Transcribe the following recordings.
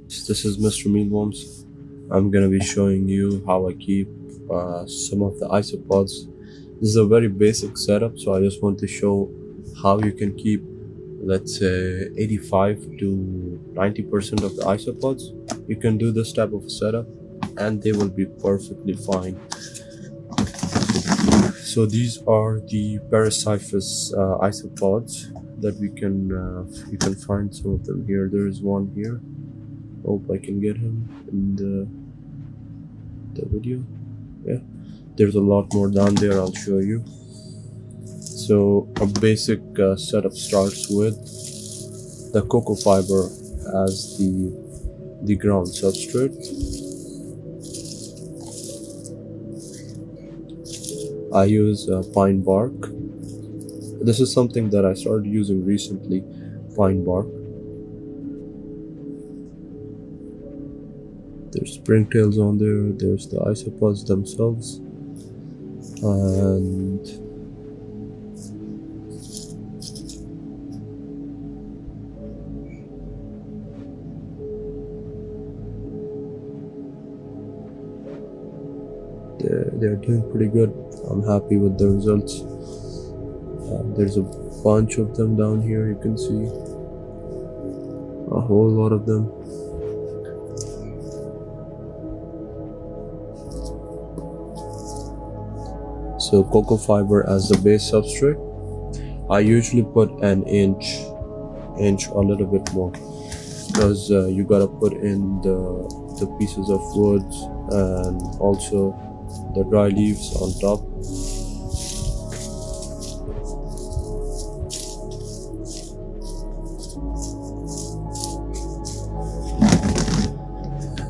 This is Mr.Mealwormz. I'm gonna be showing you how I keep some of the isopods. This is a very basic setup, so I just want to show how you can keep, let's say, 85 to 90% of the isopods. You can do this type of setup and they will be perfectly fine. So these are the Paracyphus isopods that you can find some of them here. There is one here. Hope I can get him in the video. Yeah, there's a lot more down there. I'll show you. So a basic setup starts with the cocoa fiber as the ground substrate. I use pine bark. This is something that I started using recently, pine bark. There's springtails on there, there's the isopods themselves, and they're doing pretty good. I'm happy with the results. There's a bunch of them down here, you can see a whole lot of them. So cocoa fiber as the base substrate. I usually put an inch a little bit more, because you gotta put in the pieces of wood and also the dry leaves on top.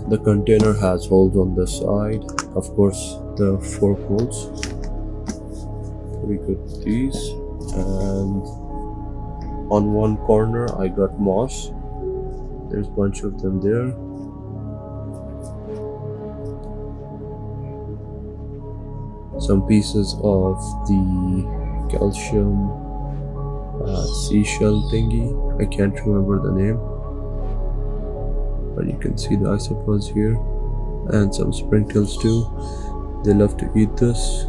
The container has holes on the side, of course the fork holes. We got these, and on one corner I got moss. There's a bunch of them there. Some pieces of the calcium seashell thingy. I can't remember the name, but you can see the isopods here, and some springtails too. They love to eat this.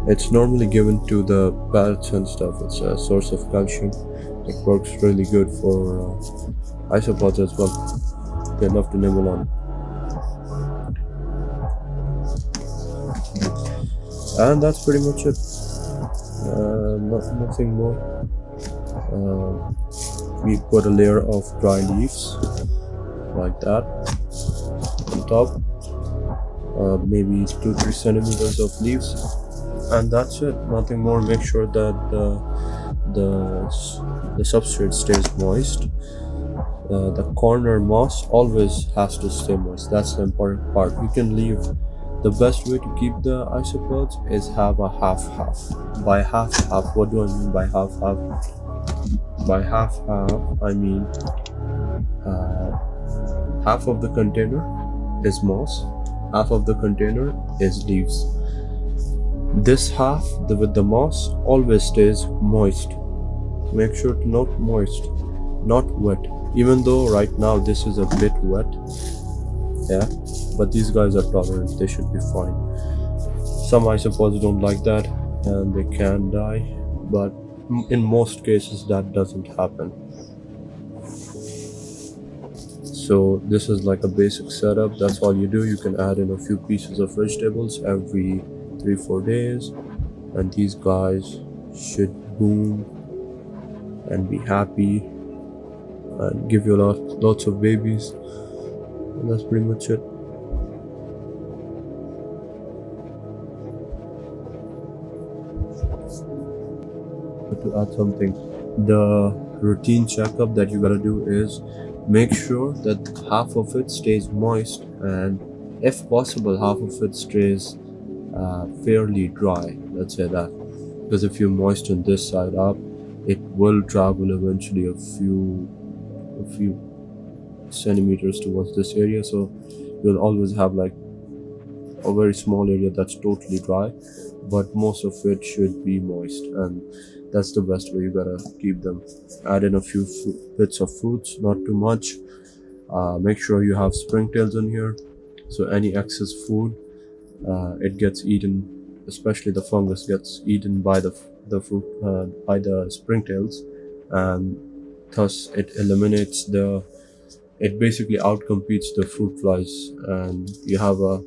It's normally given to the parrots and stuff. It's a source of calcium. It works really good for isopods as well. They love to nibble on it. And that's pretty much it. Nothing more. We put a layer of dry leaves like that on top. Maybe 2-3 centimeters of leaves. And that's it, nothing more. Make sure that the substrate stays moist. The corner moss always has to stay moist. That's the important part. You can leave. The best way to keep the isopods is have a half-half. By half-half, what do I mean by half-half? By half-half, I mean half of the container is moss, half of the container is leaves. This half with the moss always stays moist. Make sure to note moist, not wet. Even though right now this is a bit wet, yeah, but these guys are tolerant. They should be fine. Some isopods don't like that and they can die, but in most cases that doesn't happen. So this is like a basic setup. That's all you do. You can add in a few pieces of vegetables every 3-4 days, and these guys should boom and be happy and give you lots of babies. And that's pretty much it. To add something, the routine checkup that you gotta do is make sure that half of it stays moist, and if possible half of it stays fairly dry, let's say that, because if you moisten this side up, it will travel eventually a few centimeters towards this area, so you'll always have like a very small area that's totally dry, but most of it should be moist, and that's the best way. You gotta keep them. Add in a few bits of fruits, not too much, Make sure you have springtails in here, so any excess food, it gets eaten, especially the fungus gets eaten by the fruit, by the springtails, and thus it basically outcompetes the fruit flies, and you have a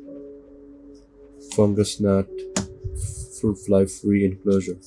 fungus gnat fruit fly free enclosure.